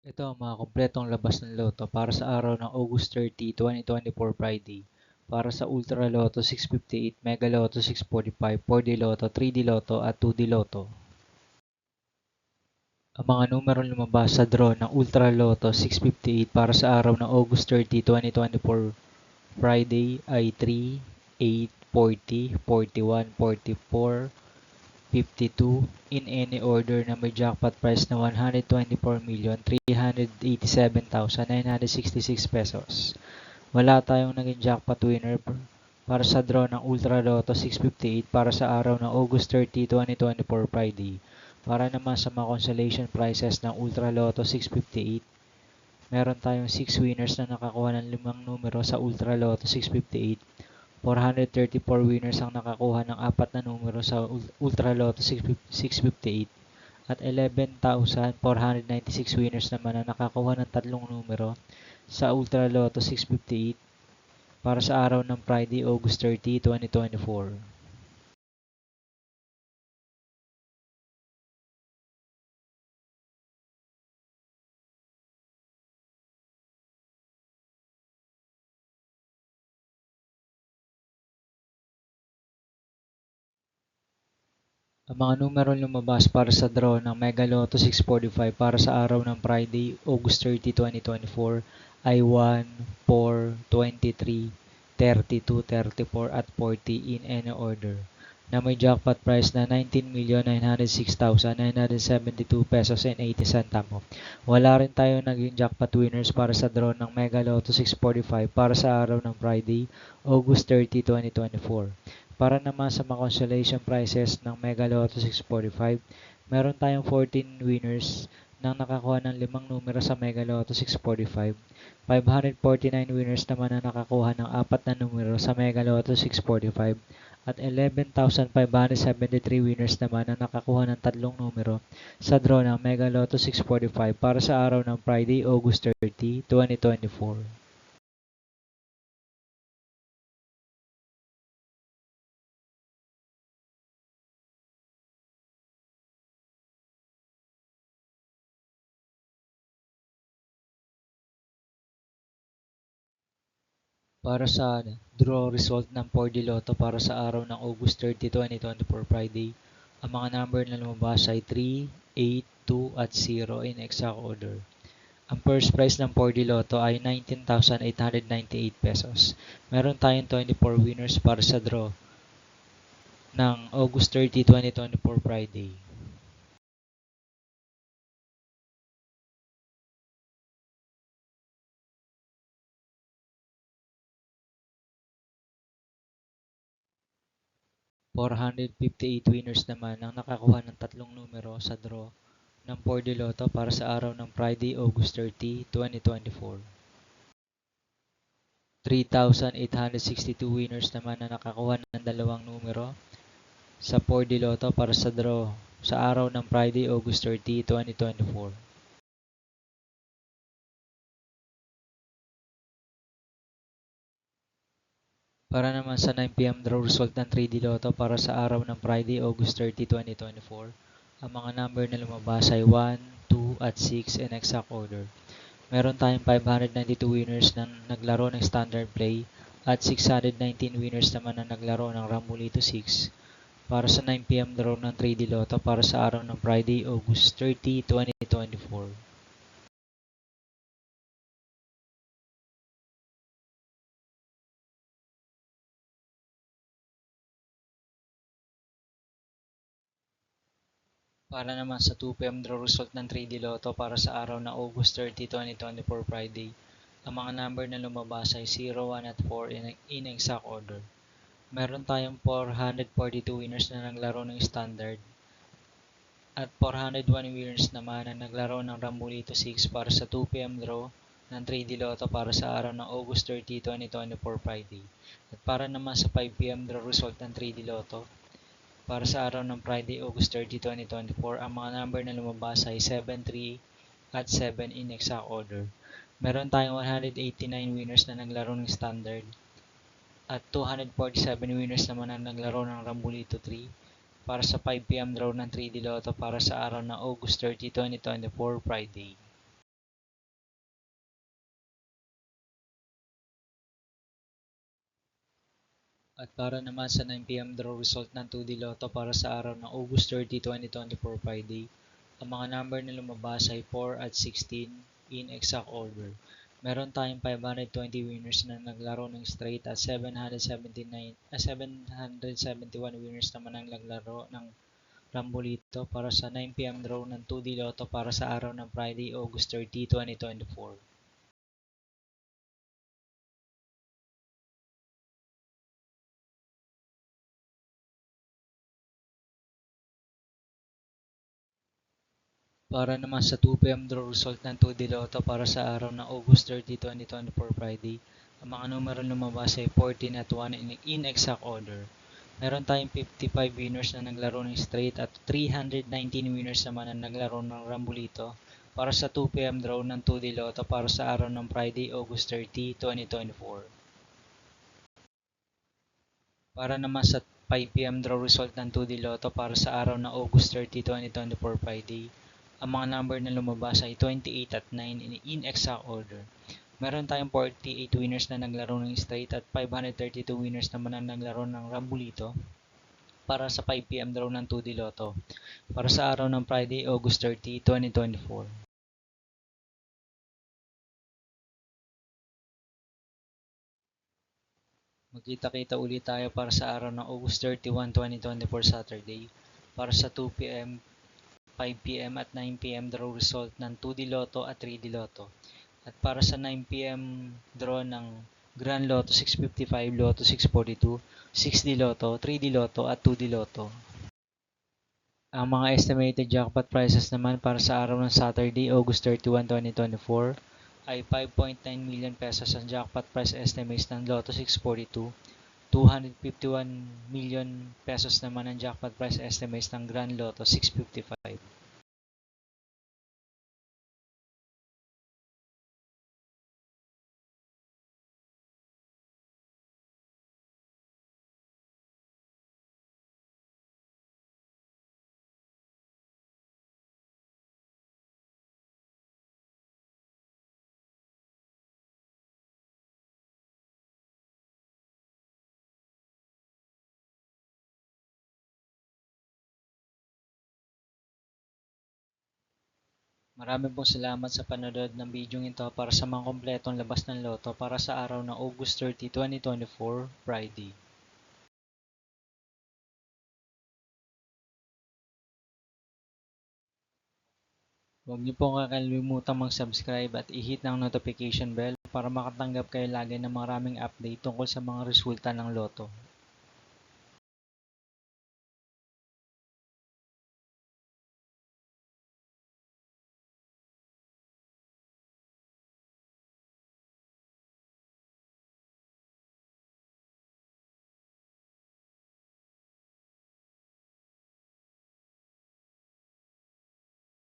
Ito ang mga kumpletong labas ng loto para sa araw ng August 30, 2024 Friday. Para sa Ultra Lotto 658, Mega Lotto 645, 4D Lotto, 3D Lotto at 2D Lotto. Ang mga numerong lumabas sa draw ng Ultra Lotto 658 para sa araw ng August 30, 2024 Friday ay 3, 8, 40, 41, 44, 52 in any order na may jackpot price na 124,387,966 pesos. Wala tayong naging jackpot winner para sa draw ng Ultra Lotto 658 para sa araw ng August 30, 2024 Friday. Para naman sa mga consolation prizes ng Ultra Lotto 658, meron tayong 6 winners na nakakuha ng 5 numero sa Ultra Lotto 658. 434 winners ang nakakuha ng 4 na numero sa Ultra Lotto 658 at 11,496 winners naman ang nakakuha ng 3 numero sa Ultra Lotto 658 para sa araw ng Friday, August 30, 2024. Ang mga numerong lumabas para sa draw ng Mega Lotto 645 para sa araw ng Friday, August 30, 2024 ay 1, 4, 23, 32, 34 at 40 in any order na may jackpot price na 19,906,972 pesos and 80 centavo. Wala rin tayo naging jackpot winners para sa draw ng Mega Lotto 645 para sa araw ng Friday, August 30, 2024. Para naman sa mga consolation prizes ng Mega Lotto 645, meron tayong 14 winners nang nakakuha ng 5 numero sa Mega Lotto 645. 549 winners naman ang nakakuha ng 4 na numero sa Mega Lotto 645 at 11,573 winners naman ang nakakuha ng 3 numero sa draw ng Mega Lotto 645 para sa araw ng Friday, August 30, 2024. Para sa draw result ng 4D Lotto para sa araw ng August 30, 2024 Friday, ang mga number na lumabas ay 3, 8, 2 at 0 in exact order. Ang first prize ng 4D Lotto ay 19,898 pesos. Meron tayong 24 winners para sa draw ng August 30, 2024 Friday. ₱458 winners naman ang nakakuha ng 3 numero sa draw ng 4D Lotto para sa araw ng Friday, August 30, 2024. 3,862 winners naman ang nakakuha ng 2 numero sa 4D Lotto para sa draw sa araw ng Friday, August 30, 2024. Para naman sa 9pm draw result ng 3D Lotto para sa araw ng Friday, August 30, 2024, ang mga number na lumabas ay 1, 2 at 6 in exact order. Meron tayong 592 winners na naglaro ng standard play at 619 winners naman na naglaro ng Rambolito 6 para sa 9pm draw ng 3D Lotto para sa araw ng Friday, August 30, 2024. Para naman sa 2pm draw result ng 3D Lotto para sa araw ng August 30, 2024 Friday, ang mga number na lumabas ay 0, 1 at 4 in exact order. Meron tayong 442 winners na naglaro ng standard at 401 winners naman na naglaro ng Rambolito 6 para sa 2pm draw ng 3D Lotto para sa araw ng August 30, 2024 Friday. At para naman sa 5pm draw result ng 3D Lotto para sa araw ng Friday, August 30, 2024, ang mga number na lumabas ay 7, 3 at 7 in exact order. Meron tayong 189 winners na naglaro ng standard at 247 winners naman na naglaro ng Rambolito 3 para sa 5pm draw ng 3D Lotto para sa araw ng August 30, 2024 Friday. At para naman sa 9 p.m. draw result ng 2D Lotto para sa araw ng August 30, 2024 Friday, ang mga number na lumabas ay 4 at 16 in exact order. Meron tayong 520 winners na naglaro ng straight at 771 winners naman ang naglaro ng Rambolito para sa 9 p.m. draw ng 2D Lotto para sa araw ng Friday, August 30, 2024. Para naman sa 2 p.m. draw result ng 2D Lotto para sa araw ng August 30, 2024 Friday, ang mga numero lumabas ay 14 at 1 in exact order. Meron tayong 55 winners na naglaro ng straight at 319 winners naman na naglaro ng Rambolito para sa 2 p.m. draw ng 2D Lotto para sa araw ng Friday, August 30, 2024. Para naman sa 5 p.m. draw result ng 2D Lotto para sa araw ng August 30, 2024 Friday, ang mga number na lumabas ay 28 at 9 in exact order. Meron tayong 48 winners na naglaro ng straight at 532 winners naman na naglaro ng Rambolito para sa 5 p.m. draw ng 2D Lotto para sa araw ng Friday, August 30, 2024. Magkita-kita ulit tayo para sa araw ng August 31, 2024 Saturday para sa 2 p.m., 5 p.m. at 9 p.m. draw result ng 2D Lotto at 3D Lotto. At para sa 9 p.m. draw ng Grand Lotto 655, Lotto 642, 6D Lotto, 3D Lotto at 2D Lotto. Ang mga estimated jackpot prices naman para sa araw ng Saturday, August 31, 2024 ay 5.9 million pesos ang jackpot price estimates ng Lotto 642, 251 million pesos naman ang jackpot price estimates ng Grand Lotto 655. Maraming pong salamat sa panonood ng video ito para sa mga kompletong labas ng loto para sa araw ng August 30, 2024, Friday. Huwag niyo pong kakalimutan mag-subscribe at i-hit ng notification bell para makatanggap kayo lagi ng maraming update tungkol sa mga resulta ng loto.